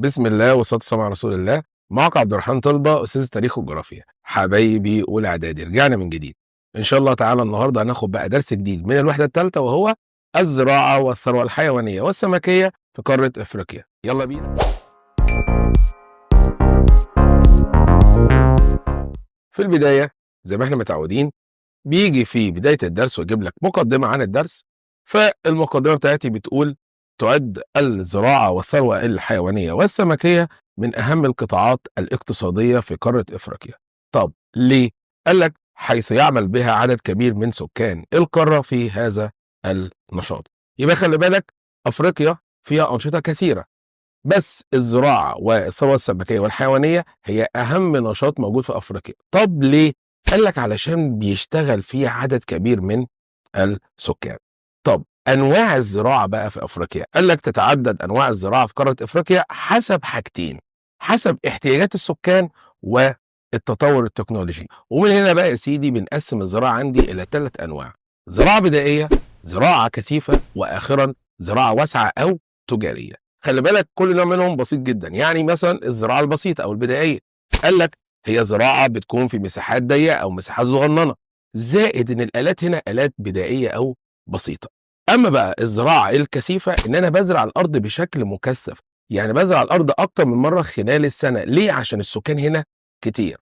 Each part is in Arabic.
بسم الله والصلاة والسلام على رسول الله. معك عبد الرحمن طلبة، أستاذ التاريخ والجغرافيا. حبايبي أولى إعدادي، رجعنا من جديد. إن شاء الله تعالى النهارده هناخد بقى درس جديد من الوحدة الثالثة، وهو الزراعة والثروة الحيوانية والسمكية في قارة أفريقيا. يلا بينا. في البداية زي ما احنا متعودين بيجي في بداية الدرس ويجيب لك مقدمة عن الدرس. فالمقدمة بتاعتي بتقول: تعد الزراعة والثروة الحيوانية والسمكية من أهم القطاعات الاقتصادية في قارة إفريقيا. طب ليه؟ قال لك: حيث يعمل بها عدد كبير من سكان القارة في هذا النشاط. يبقى خلي بالك، أفريقيا فيها أنشطة كثيرة، بس الزراعة والثروة السمكية والحيوانية هي أهم نشاط موجود في أفريقيا. طب ليه؟ قال لك علشان بيشتغل فيه عدد كبير من السكان. طب أنواع الزراعة بقى في أفريقيا، قال لك تتعدد أنواع الزراعة في قارة أفريقيا حسب حاجتين: حسب احتياجات السكان والتطور التكنولوجي. ومن هنا بقى يا سيدي بنقسم الزراعة عندي إلى 3 أنواع: زراعة بدائية، زراعة كثيفة، وآخرا زراعة واسعة أو تجارية. خلي بالك كل نوع منهم بسيط جدا. يعني مثلا الزراعة البسيطة أو البدائية، قال لك هي زراعة بتكون في مساحات ضيقة أو مساحات صغننة، زائد إن الآلات هنا آلات بدائية أو بسيطة. أما بقى الزراعة الكثيفة، إن أنا بزرع الأرض بشكل مكثف، يعني بزرع الأرض أكتر من مرة خلال السنة. ليه؟ عشان السكان هنا كتير.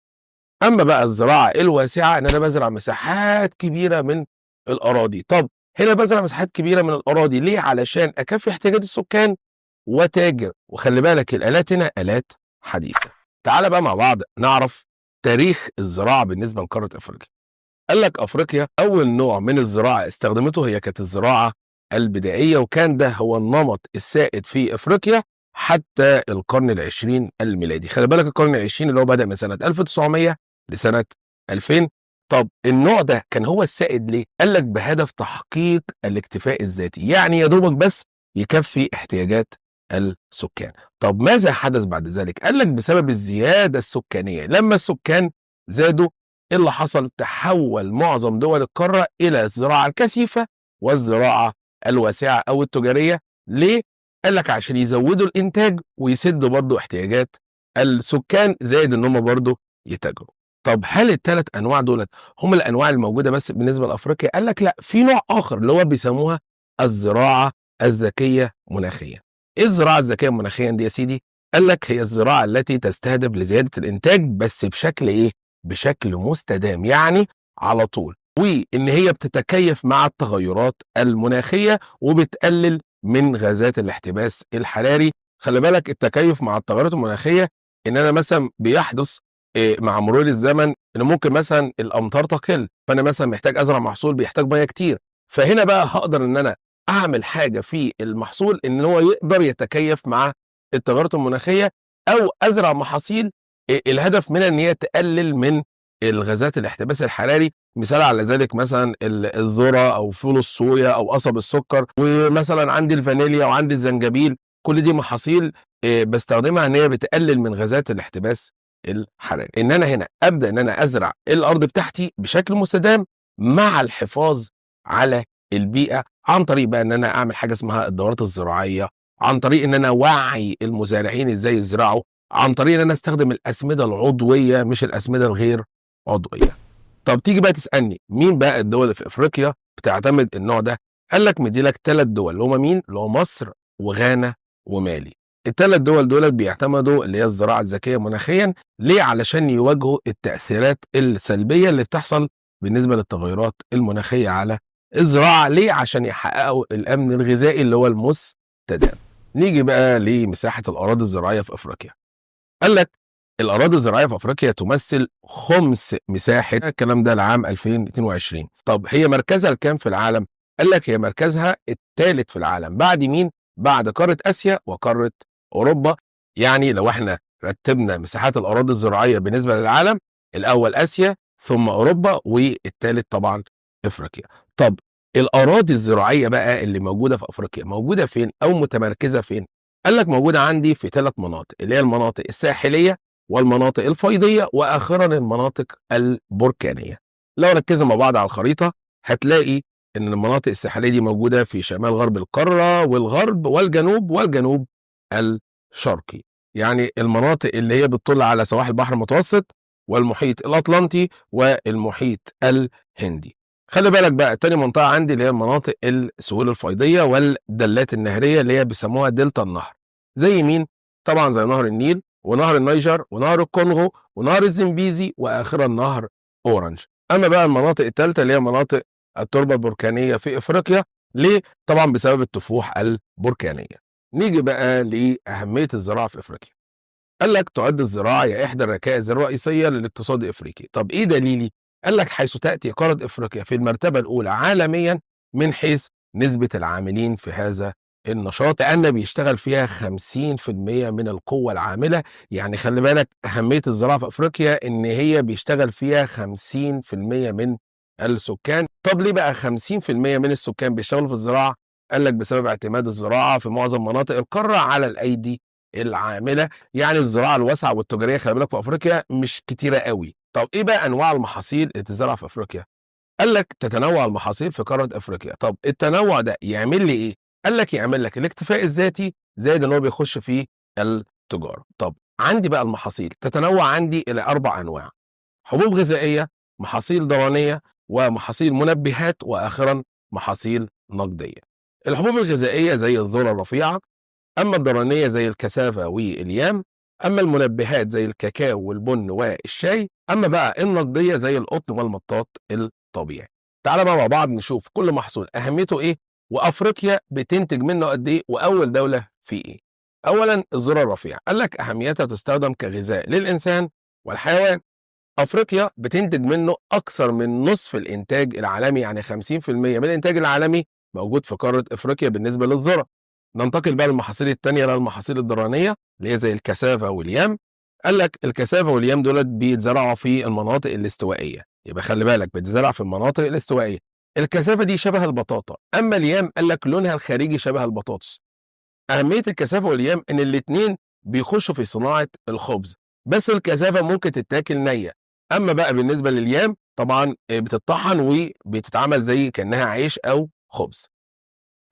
أما بقى الزراعة الواسعة، إن أنا بزرع مساحات كبيرة من الأراضي. طب هنا بزرع مساحات كبيرة من الأراضي ليه؟ علشان أكفي احتياجات السكان وتاجر. وخلي بالك الآلات هنا آلات حديثة. تعال بقى مع بعض نعرف تاريخ الزراعة بالنسبة لقارة أفريقيا. قال لك أفريقيا أول نوع من الزراعة استخدمته هي كانت الزراعة البدائية، وكان ده هو النمط السائد في أفريقيا حتى القرن العشرين الميلادي. خلي بالك القرن العشرين اللي هو بدأ من سنة 1900 لسنة 2000. طب النوع ده كان هو السائد ليه؟ قال لك بهدف تحقيق الاكتفاء الذاتي، يعني يا دوبك بس يكفي احتياجات السكان. طب ماذا حدث بعد ذلك؟ قال لك بسبب الزيادة السكانية. لما السكان زادوا، إيه اللي حصل؟ تحول معظم دول القارة إلى الزراعة الكثيفة والزراعة الواسعة أو التجارية. ليه؟ قال لك عشان يزودوا الإنتاج ويسدوا برضو احتياجات السكان، زائد إن هم برضو يتاجروا. طب هل ال3 أنواع دولت هم الأنواع الموجودة بس بالنسبة لأفريقيا؟ قال لك لا، في نوع آخر اللي هو بيسموها الزراعة الذكية مناخيا. إيه الزراعة الذكية مناخيا دي يا سيدي؟ قال لك هي الزراعة التي تستهدف لزيادة الإنتاج، بس بشكل إيه؟ بشكل مستدام، يعني على طول، وإن هي بتتكيف مع التغيرات المناخية وبتقلل من غازات الاحتباس الحراري. خلي بالك التكيف مع التغيرات المناخية إن أنا مثلا بيحدث مع مرور الزمن إن ممكن مثلا الأمطار تقل، فأنا مثلا محتاج أزرع محصول بيحتاج مية كتير. فهنا بقى هقدر إن أنا أعمل حاجة في المحصول إن هو يقدر يتكيف مع التغيرات المناخية، أو أزرع محاصيل الهدف منها ان هي تقلل من الغازات الاحتباس الحراري. مثال على ذلك مثلا الذره او فول الصويا او قصب السكر، ومثلا عندي الفانيليا وعندي الزنجبيل. كل دي محاصيل بستخدمها ان هي بتقلل من غازات الاحتباس الحراري. ان انا هنا ابدا ان انا ازرع الارض بتاعتي بشكل مستدام مع الحفاظ على البيئه، عن طريق بقى ان انا اعمل حاجه اسمها الدورات الزراعيه، عن طريق ان انا اوعي المزارعين ازاي يزرعوا، عن طريق ان انا استخدم الاسمده العضويه مش الاسمده الغير عضويه. طب تيجي بقى تسالني مين بقى الدول اللي في افريقيا بتعتمد النوع ده؟ قال لك مدي لك 3 دول اللي هم مين؟ اللي هو مصر وغانا ومالي. ال3 دول دول بيعتمدوا اللي هي الزراعه الذكيه مناخيا. ليه؟ علشان يواجهوا التاثيرات السلبيه اللي بتحصل بالنسبه للتغيرات المناخيه على الزراعه. ليه؟ عشان يحققوا الامن الغذائي اللي هو المستدام. نيجي بقى لمساحه الاراضي الزراعيه في افريقيا. قال لك الأراضي الزراعية في أفريقيا تمثل خمس مساحة، الكلام ده لعام 2022. طب هي مركزها الكام في العالم؟ قال لك هي مركزها الثالث في العالم، بعد مين؟ بعد قارة آسيا وقارة أوروبا. يعني لو احنا رتبنا مساحات الأراضي الزراعية بالنسبة للعالم، الأول آسيا ثم أوروبا والثالث طبعا أفريقيا. طب الأراضي الزراعية بقى اللي موجودة في أفريقيا موجودة فين أو متمركزة فين؟ قال لك موجودة عندي في 3 مناطق، اللي هي المناطق الساحلية والمناطق الفيضية وأخيرا المناطق البركانية. لو ركزنا مع بعض على الخريطة هتلاقي إن المناطق الساحلية دي موجودة في شمال غرب القارة والغرب والجنوب والجنوب الشرقي. يعني المناطق اللي هي بتطل على سواحل البحر المتوسط والمحيط الأطلنطي والمحيط الهندي. خلي بالك بقى تاني منطقة عندي اللي هي مناطق السهول الفيضية والدلات النهرية اللي هي بيسموها دلتا النهر. زي مين؟ طبعا زي نهر النيل ونهر النيجر ونهر الكونغو ونهر الزنبيزي وآخرا نهر أورنج. أما بقى المناطق الثالثة اللي هي مناطق التربة البركانية في إفريقيا. ليه؟ طبعا بسبب الطفوح البركانية. نيجي بقى لأهمية الزراعة في إفريقيا. قال لك تعد الزراعة هي إحدى الركائز الرئيسية للاقتصاد الإفريقي. طب إيه دليلي؟ قال لك حيث تأتي قارة إفريقيا في المرتبة الأولى عالميا من حيث نسبة العاملين في هذا النشاط، لأن بيشتغل فيها 50% من القوة العاملة. يعني خلي بالك أهمية الزراعة في أفريقيا إن هي بيشتغل فيها 50% من السكان. طب ليه بقى 50% من السكان بيشتغلوا في الزراعة؟ قال لك بسبب اعتماد الزراعة في معظم مناطق القارة على الأيدي العاملة. يعني الزراعة الواسعة والتجارية خلي بالك في أفريقيا مش كتيرة قوي. طب إيه بقى أنواع المحاصيل اللي تزرع في أفريقيا؟ قال لك تتنوع المحاصيل في قارة أفريقيا. طب التنوع ده يعمل لي إيه؟ قال لك يعمل لك الاكتفاء الذاتي زائد إن هو بيخش في التجارة. طب عندي بقى المحاصيل تتنوع عندي إلى 4 أنواع: حبوب غذائية، محاصيل ضرانية، ومحاصيل منبهات، وآخرا محاصيل نقدية. الحبوب الغذائية زي الذرة الرفيعة، أما الضرانية زي الكسافة واليام، أما المنبهات زي الكاكاو والبن والشاي، أما بقى النقدية زي القطن والمطاط الطبيعي. تعالى بقى مع بعض نشوف كل محصول أهميته إيه، وأفريقيا بتنتج منه قد إيه، وأول دولة فيه إيه. أولا الذرة الرفيعة، قال لك أهميتها تستخدم كغذاء للإنسان والحيوان. أفريقيا بتنتج منه أكثر من نصف الإنتاج العالمي، يعني 50% من الإنتاج العالمي موجود في قارة أفريقيا بالنسبة للذرة. ننتقل بقى للمحاصيل التانية اللي هي المحاصيل الضرانية اللي هي زي الكسافة واليام. قال لك الكسافة واليام دولت بيتزرعوا في المناطق الاستوائية، يبقى خلي بالك بتزرع في المناطق الاستوائية. الكسافة دي شبه البطاطا، أما اليام قال لك لونها الخارجي شبه البطاطس. أهمية الكثافة واليام إن الاتنين بيخشوا في صناعة الخبز، بس الكثافة ممكن تتاكل نية. أما بقى بالنسبة لليام طبعا بتطحن وبتتعمل زي كأنها عيش أو خبز.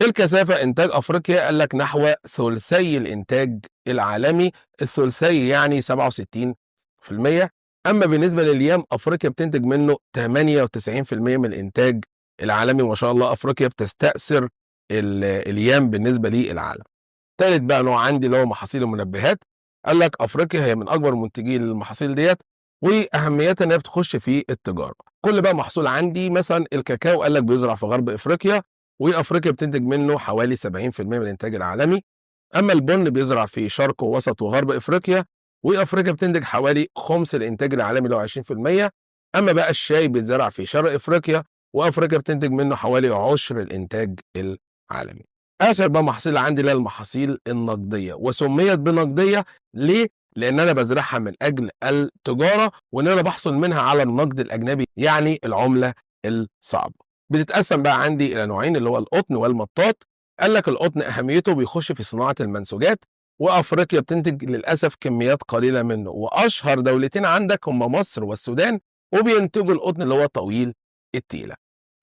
الكثافة إنتاج أفريقيا قال لك نحو ثلثي الإنتاج العالمي، الثلثي يعني 67%. أما بالنسبة لليام أفريقيا بتنتج منه 98% من الإنتاج العالمي. ما شاء الله أفريقيا بتستأثر اليام بالنسبة للعالم. تالت بقى نوع عندي اللي هو محاصيل المنبهات. قال لك افريقيا هي من اكبر منتجين المحاصيل ديت، واهميتها انها بتخش في التجاره. كل بقى محصول عندي مثلا الكاكاو قال لك بيزرع في غرب افريقيا، وافريقيا بتنتج منه حوالي 70% من الانتاج العالمي. اما البن بيزرع في شرق ووسط وغرب افريقيا، وافريقيا بتنتج حوالي خمس الانتاج العالمي اللي هو 20%. اما بقى الشاي بيتزرع في شرق افريقيا، وافريقيا بتنتج منه حوالي عشر الانتاج العالمي. اخر بقى محصيل عندي اللي هي المحاصيل النقديه، وسميت بنقديه ليه؟ لان انا بزرعها من اجل التجاره، وان انا بحصل منها على النقد الاجنبي يعني العمله الصعبه. بتتقسم بقى عندي الى نوعين اللي هو القطن والمطاط. قال لك القطن اهميته بيخش في صناعه المنسوجات، وافريقيا بتنتج للاسف كميات قليله منه، واشهر دولتين عندك هم مصر والسودان، وبينتجوا القطن اللي هو طويل التيله.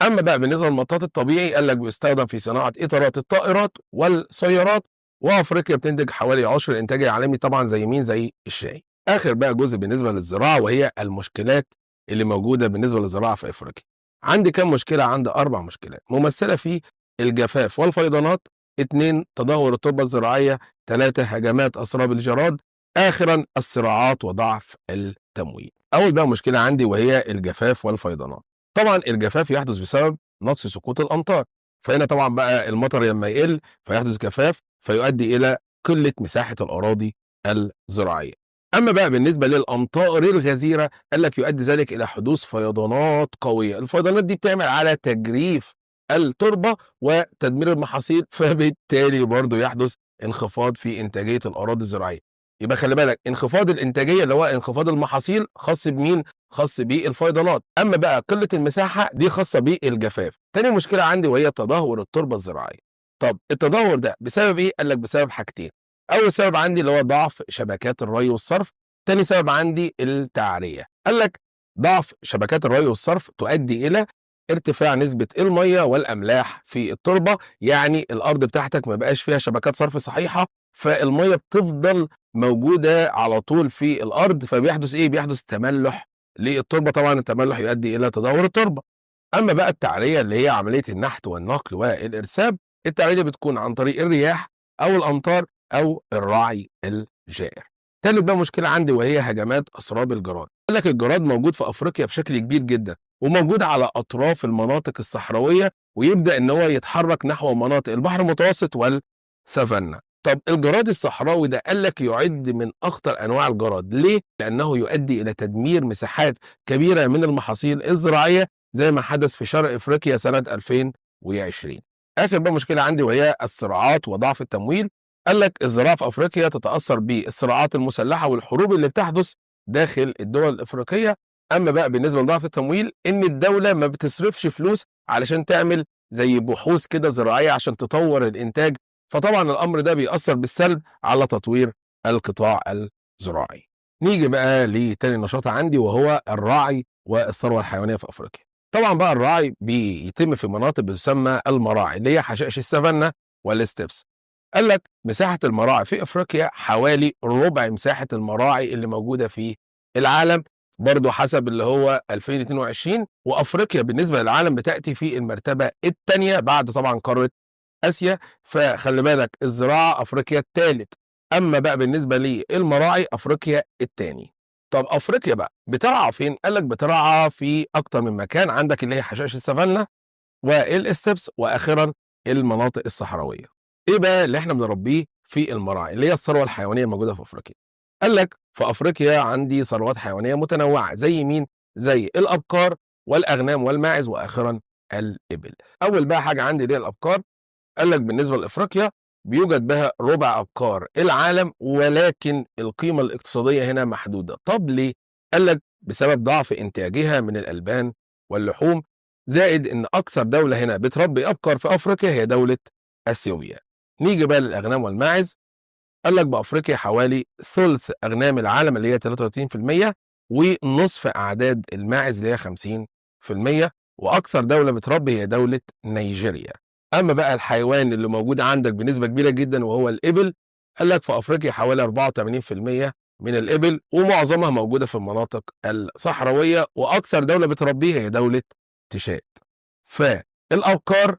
اما بقى بالنسبه للمطاط الطبيعي قال لك بيستخدم في صناعه اطارات الطائرات والسيارات، وافريقيا بتنتج حوالي عشر الانتاج العالمي طبعا زي مين؟ زي الشاي. اخر بقى جزء بالنسبه للزراعه وهي المشكلات اللي موجوده بالنسبه للزراعه في افريقيا. عندي كام مشكله؟ عندي 4 مشكلات ممثله في الجفاف والفيضانات، 2 تدهور التربه الزراعيه، 3 هجمات اسراب الجراد، اخرا الصراعات وضعف التمويل. اول بقى مشكله عندي وهي الجفاف والفيضانات. طبعا الجفاف يحدث بسبب نقص سقوط الامطار، فهنا طبعا بقى المطر لما يقل فيحدث جفاف، فيؤدي الى قله مساحه الاراضي الزراعيه. اما بقى بالنسبه للامطار الغزيره قال لك يؤدي ذلك الى حدوث فيضانات قويه. الفيضانات دي بتعمل على تجريف التربه وتدمير المحاصيل، فبالتالي برضه يحدث انخفاض في انتاجيه الاراضي الزراعيه. يبقى خلي بالك انخفاض الانتاجيه اللي هو انخفاض المحاصيل خاص بمين؟ خاص بالفيضانات. اما بقى قله المساحه دي خاصه بالجفاف. تاني مشكله عندي وهي تدهور التربه الزراعيه. طب التدهور ده بسبب ايه؟ قال لك بسبب حاجتين. اول سبب عندي اللي هو ضعف شبكات الري والصرف، تاني سبب عندي التعريه. قال لك ضعف شبكات الري والصرف تؤدي الى ارتفاع نسبه الميه والاملاح في التربه، يعني الارض بتاعتك ما بقاش فيها شبكات صرف صحيحه، فالميه بتفضل موجوده على طول في الارض، فبيحدث ايه؟ بيحدث تملح للتربه. طبعا التملح يؤدي الى تدهور التربه. اما بقى التعريه اللي هي عمليه النحت والنقل والارساب، التعريه دي بتكون عن طريق الرياح او الامطار او الرعي الجائر. تالت بقى مشكله عندي وهي هجمات اسراب الجراد. قال لك الجراد موجود في افريقيا بشكل كبير جدا، وموجود على اطراف المناطق الصحراويه، ويبدا ان هو يتحرك نحو مناطق البحر المتوسط والسافانا. طب الجراد الصحراوي ده قال لك يعد من اخطر انواع الجراد. ليه؟ لانه يؤدي الى تدمير مساحات كبيره من المحاصيل الزراعيه، زي ما حدث في شرق افريقيا سنه 2020. اخر بقى مشكله عندي وهي الصراعات وضعف التمويل. قال لك الزراعه في افريقيا تتاثر بالصراعات المسلحه والحروب اللي بتحدث داخل الدول الافريقيه. اما بقى بالنسبه لضعف التمويل، ان الدوله ما بتصرفش فلوس علشان تعمل زي بحوث كده زراعيه عشان تطور الانتاج، فطبعا الامر ده بيأثر بالسلب على تطوير القطاع الزراعي. نيجي بقى لتاني نشاط عندي وهو الرعي والثروه الحيوانيه في افريقيا. طبعا بقى الرعي بيتم في مناطق بتسمى المراعي اللي هي حشائش السافانا والستبس. قال لك مساحه المراعي في افريقيا حوالي ربع مساحه المراعي اللي موجوده في العالم، برضه حسب اللي هو 2022. وافريقيا بالنسبه للعالم بتاتي في المرتبه الثانيه بعد طبعا قاره اسيا. فخلي بالك الزراعه افريقيا الثالث، اما بقى بالنسبه للمراعي افريقيا الثاني. طب افريقيا بقى بترعى فين؟ قال لك بترعى في اكتر من مكان، عندك اللي هي حشائش السافانا والاستبس، واخيرا المناطق الصحراويه. ايه بقى اللي احنا بنربيه في المراعي اللي هي الثروه الحيوانيه الموجوده في افريقيا؟ قال لك في افريقيا عندي ثروات حيوانيه متنوعه، زي مين؟ زي الابقار والاغنام والماعز، واخيرا الابل. اول بقى حاجه عندي اللي هي الابقار. قال لك بالنسبه لافريقيا بيوجد بها ربع ابقار العالم، ولكن القيمه الاقتصاديه هنا محدوده. طب ليه؟ قال لك بسبب ضعف انتاجها من الالبان واللحوم، زائد ان اكثر دوله هنا بتربي ابقار في افريقيا هي دوله اثيوبيا. نيجي بقى للاغنام والماعز. قال لك بافريقيا حوالي ثلث اغنام العالم اللي هي 33%، ونصف اعداد الماعز اللي هي 50%، واكثر دوله بتربي هي دوله نيجيريا. اما بقى الحيوان اللي موجود عندك بنسبه كبيره جدا وهو الابل، قال لك في افريقيا حوالي 84% من الابل، ومعظمها موجوده في المناطق الصحراويه، واكثر دوله بتربيها هي دوله تشاد. فالابقار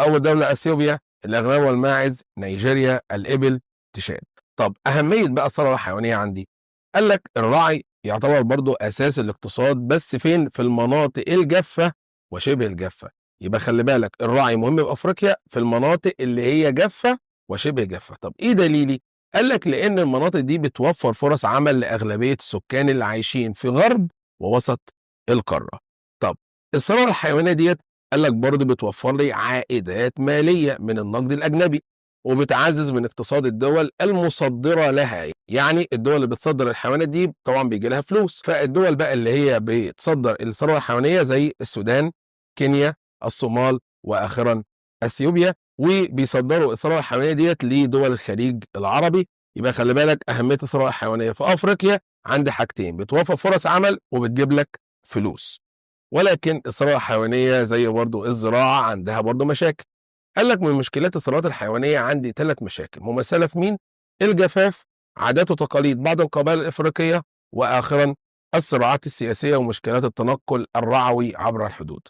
اول دوله اثيوبيا، الاغنام والماعز نيجيريا، الابل تشاد. طب اهميه بقى الثروه الحيوانيه عندي. قال لك الرعي يعتبر برضو اساس الاقتصاد، بس فين؟ في المناطق الجافه وشبه الجافه. يبقى خلي بالك الرعي مهم في افريقيا في المناطق اللي هي جافه وشبه جافه. طب ايه دليلي؟ قال لك لان المناطق دي بتوفر فرص عمل لاغلبيه السكان اللي عايشين في غرب ووسط القاره. طب الثروه الحيوانيه ديت قال لك برضه بتوفر لي عائدات ماليه من النقد الاجنبي، وبتعزز من اقتصاد الدول المصدره لها. يعني الدول اللي بتصدر الحيوانات دي طبعا بيجي لها فلوس. فالدول بقى اللي هي بتصدر الثروه الحيوانيه زي السودان، كينيا، الصومال، واخيرا اثيوبيا، وبيصدروا الثروه الحيوانيه ديت لدول الخليج العربي. يبقى خلي بالك اهميه الثروه الحيوانيه في افريقيا عندي حاجتين: بتوفر فرص عمل وبتجيب لك فلوس. ولكن الثروه الحيوانيه زي برضو الزراعه عندها برضو مشاكل. قال لك من مشكلات الثروات الحيوانيه عندي 3 مشاكل ممثله في مين؟ الجفاف، عادات وتقاليد بعض القبائل الافريقيه، واخيرا الصراعات السياسيه ومشكلات التنقل الرعوي عبر الحدود.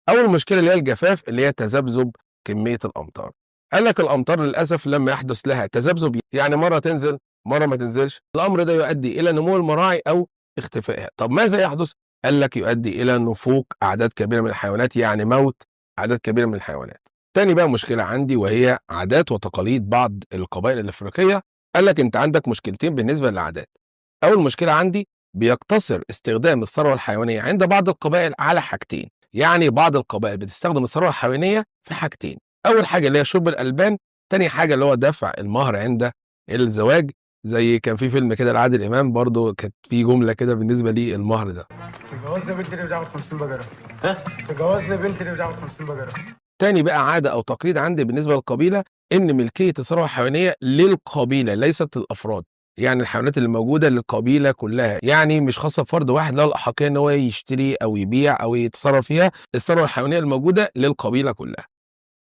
اول مشكله اللي هي الجفاف، اللي هي تذبذب كميه الامطار. قال لك الامطار للاسف لما يحدث لها تذبذب، يعني مره تنزل مره ما تنزلش، الامر ده يؤدي الى نمو المراعي او اختفائها. طب ماذا يحدث؟ قال لك يؤدي الى نفوق اعداد كبيره من الحيوانات، يعني موت اعداد كبيره من الحيوانات. تاني بقى مشكله عندي وهي عادات وتقاليد بعض القبائل الافريقيه. قال لك انت عندك مشكلتين بالنسبه للعادات. اول مشكله عندي بيقتصر استخدام الثروه الحيوانيه عند بعض القبائل على حاجتين. يعني بعض القبائل بتستخدم الثروه الحيوانيه في حاجتين: اول حاجه اللي هي شرب الالبان، تاني حاجه اللي هو دفع المهر عند الزواج. زي كان في فيلم كده لعادل امام برضو كانت في جمله كده بالنسبه للمهر ده: تجوزني بنتي اللي بتاخد 50 بجره. تجوزني بنتي اللي بتاخد 50 بجره. تاني بقى عاده او تقليد عندي بالنسبه للقبيله ان ملكيه الثروه الحيوانيه للقبيله ليست للافراد. يعني الحيوانات اللي موجوده للقبيله كلها، يعني مش خاصه بفرد واحد له الاحقيه ان هو يشتري او يبيع او يتصرف فيها. الثروه الحيوانيه الموجوده للقبيله كلها.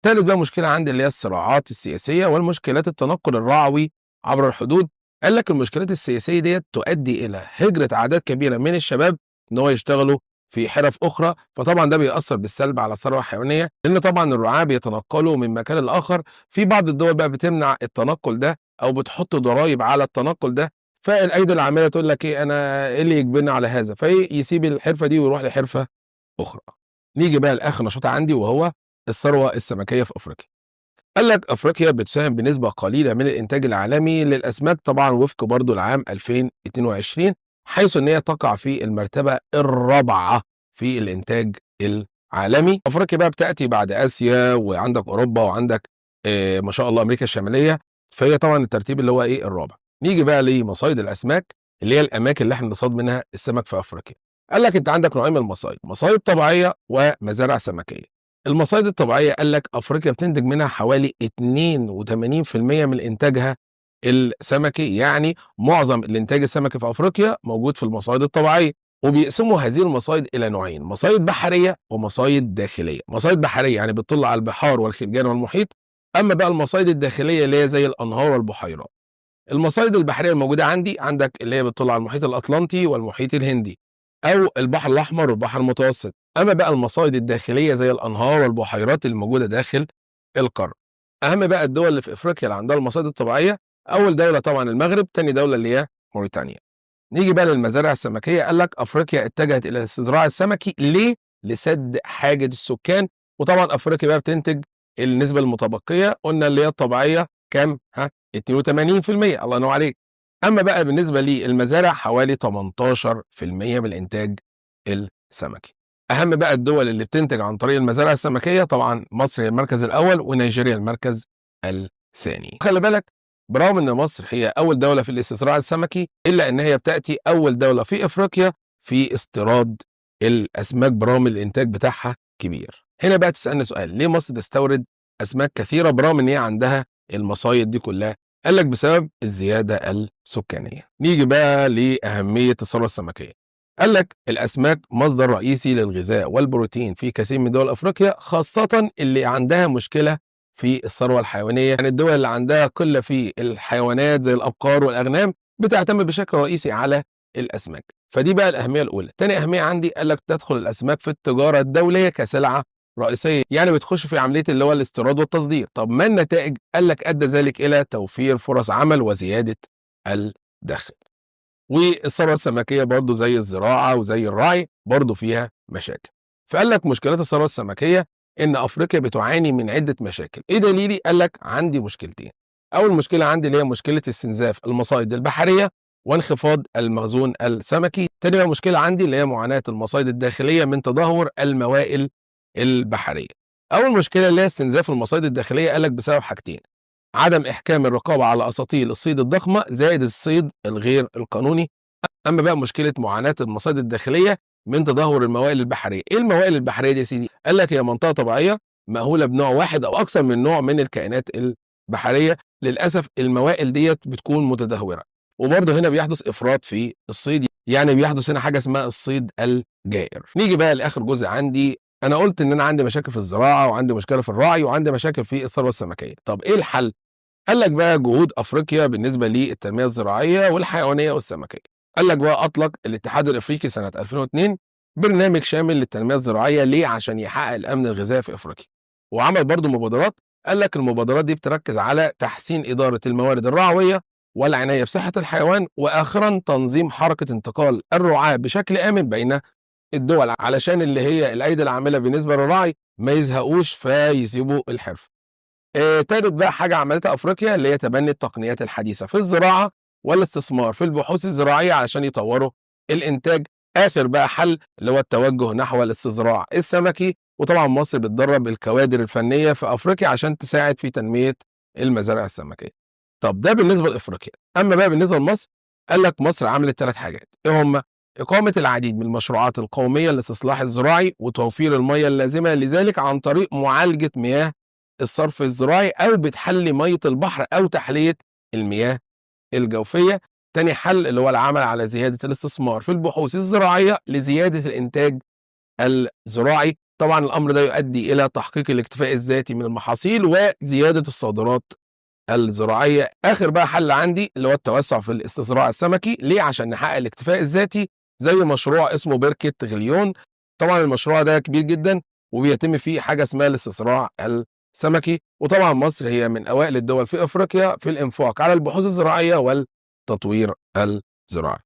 ثالث بقى مشكله عندي اللي هي الصراعات السياسيه والمشكلات التنقل الرعوي عبر الحدود. قال لك المشكلات السياسية ديت تؤدي إلى هجرة أعداد كبيرة من الشباب إن هو يشتغلوا في حرف أخرى، فطبعا ده بيأثر بالسلب على الثروة الحيوانية، لأن طبعا الرعاة بيتنقلوا من مكان لآخر. في بعض الدول بقى بتمنع التنقل ده أو بتحط ضرائب على التنقل ده، فالأيدي العاملة تقول لك إيه، أنا إيه اللي يجبرني على هذا، فيسيب الحرفة دي ويروح لحرفة أخرى. نيجي بقى لآخر نشاط عندي وهو الثروة السمكية في أفريقيا. قال لك أفريقيا بتساهم بنسبة قليلة من الإنتاج العالمي للأسماك، طبعا وفق برضو العام 2022، حيث أن هي تقع في المرتبة الرابعة في الإنتاج العالمي. أفريقيا بقى بتأتي بعد آسيا، وعندك أوروبا، وعندك ما شاء الله أمريكا الشمالية، فهي طبعا الترتيب اللي هو إيه الرابع. نيجي بقى لمصايد الأسماك اللي هي الأماكن اللي احنا بنصطاد منها السمك في أفريقيا. قال لك أنت عندك نوعين من المصايد، مصايد طبيعية ومزارع سمكية. المصايد الطبيعية قال لك أفريقيا بتنتج منها حوالي 82% من إنتاجها السمكي، يعني معظم الإنتاج السمكي في أفريقيا موجود في المصايد الطبيعية. وبيقسموا هذه المصايد إلى نوعين، مصايد بحرية ومصايد داخلية. مصايد بحرية يعني بتطل على البحار والخلجان والمحيط، أما بقى المصايد الداخلية اللي هي زي الأنهار والبحيرات. المصايد البحرية الموجودة عندك اللي هي بتطل على المحيط الأطلنطي والمحيط الهندي أو البحر الأحمر والبحر المتوسط. أما بقى المصايد الداخلية زي الأنهار والبحيرات الموجودة داخل القارة. أهم بقى الدول اللي في إفريقيا اللي عندها المصايد الطبيعية، أول دولة طبعا المغرب، تاني دولة اللي هي موريتانيا. نيجي بقى للمزارع السمكية. قال لك أفريقيا اتجهت إلى الاستزراع السمكي ليه؟ لسد حاجة السكان. وطبعا أفريقيا بقى بتنتج النسبة المتبقية، قلنا اللي هي الطبيعية كام؟ 82%، الله ينور عليك. أما بقى بالنسبة للمزارع حوالي 18% من الإنتاج السمكي. أهم بقى الدول اللي بتنتج عن طريق المزارع السمكية، طبعا مصر هي المركز الأول ونيجيريا المركز الثاني. خلي بالك برغم ان مصر هي اول دوله في الاستزراع السمكي، الا ان هي بتاتي اول دوله في افريقيا في استيراد الاسماك برغم الانتاج بتاعها كبير. هنا بقى تسالني سؤال، ليه مصر تستورد اسماك كثيره برغم ان هي عندها المصايد دي كلها؟ قال لك بسبب الزياده السكانيه. نيجي بقى لاهميه الثروه السمكيه. قال لك الاسماك مصدر رئيسي للغذاء والبروتين في كثير من دول افريقيا، خاصه اللي عندها مشكله في الثروة الحيوانية. يعني الدول اللي عندها قلة في الحيوانات زي الأبقار والأغنام بتعتمد بشكل رئيسي على الأسماك. فدي بقى الأهمية الأولى. تاني أهمية عندي قال لك تدخل الأسماك في التجارة الدولية كسلعة رئيسية، يعني بتخش في عملية اللي هو الاستيراد والتصدير. طب ما النتائج؟ قال لك أدى ذلك إلى توفير فرص عمل وزيادة الدخل. والثروة السمكية برضو زي الزراعة وزي الرعي برضو فيها مشاكل. فقال لك مشكلات الثروة السمكية إن أفريقيا بتعاني من عدة مشاكل. إيه دليلي؟ قال لك عندي مشكلتين. أول مشكلة عندي اللي هي مشكلة استنزاف المصايد البحرية وانخفاض المخزون السمكي. تاني بقى مشكلة عندي اللي هي معاناة المصايد الداخلية من تدهور الموائل البحرية. أول مشكلة اللي هي استنزاف المصايد الداخلية قال لك بسبب حاجتين: عدم إحكام الرقابة على أساطيل الصيد الضخمة زائد الصيد الغير القانوني. أما بقى مشكلة معاناة المصايد الداخلية من تدهور الموائل البحرية. إيه الموائل البحرية دي يا سيدي؟ قال لك هي منطقة طبيعية مأهولة بنوع واحد أو أكثر من نوع من الكائنات البحرية. للأسف الموائل ديت بتكون متدهورة، وبرضه هنا بيحدث إفراط في الصيد، يعني بيحدث هنا حاجة اسمها الصيد الجائر. نيجي بقى لآخر جزء عندي. أنا قلت إن أنا عندي مشاكل في الزراعة وعندي مشكلة في الرعي وعندي مشاكل في الثروة السمكية. طب إيه الحل؟ قال لك بقى جهود أفريقيا بالنسبة للتنمية الزراعية والحيوانية والسمكية. قال لك بقى أطلق الاتحاد الأفريقي سنة 2002 برنامج شامل للتنمية الزراعية. ليه؟ عشان يحقق الأمن الغذائي في أفريقيا. وعمل برضو مبادرات. قال لك المبادرات دي بتركز على تحسين إدارة الموارد الرعوية والعناية بصحة الحيوان، وآخرا تنظيم حركة انتقال الرعاة بشكل آمن بين الدول، علشان اللي هي الأيدي العاملة بالنسبة للرعي ما يزهقوش فيسيبوا الحرف. تالت بقى حاجة عملتها أفريقيا اللي هي تبني التقنيات الحديثة في الزراعة والاستثمار في البحوث الزراعية علشان يطوروا الإنتاج. آخر بقى حل اللي هو التوجه نحو الاستزراع السمكي. وطبعا مصر بتدرب الكوادر الفنية في أفريقيا عشان تساعد في تنمية المزارع السمكية. طب ده بالنسبة لأفريقيا. أما بقى بالنسبة لمصر، قال لك مصر عملت 3 حاجات. إيه هم؟ إقامة العديد من المشروعات القومية للاستصلاح الزراعي وتوفير المياه اللازمة لذلك عن طريق معالجة مياه الصرف الزراعي أو بتحلي مية البحر أو تحلية المياه الجوفية. تاني حل اللي هو العمل على زيادة الاستثمار في البحوث الزراعية لزيادة الإنتاج الزراعي. طبعا الأمر ده يؤدي إلى تحقيق الاكتفاء الذاتي من المحاصيل وزيادة الصادرات الزراعية. آخر بقى حل عندي اللي هو التوسع في الاستصراع السمكي. ليه؟ عشان نحقق الاكتفاء الذاتي، زي مشروع اسمه بركة غليون. طبعا المشروع ده كبير جدا وبيتم فيه حاجة اسمها الاستصراع السمكي، وطبعا مصر هي من أوائل الدول في أفريقيا في الإنفاق على البحوث الزراعية والتطوير الزراعي.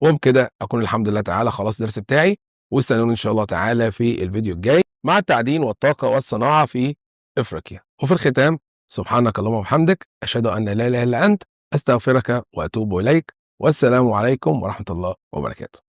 وبكده أكون الحمد لله تعالى خلاص الدرس بتاعي، واستنوني إن شاء الله تعالى في الفيديو الجاي مع التعدين والطاقة والصناعة في أفريقيا. وفي الختام، سبحانك اللهم وبحمدك، أشهد أن لا إله إلا أنت، أستغفرك وأتوب إليك، والسلام عليكم ورحمة الله وبركاته.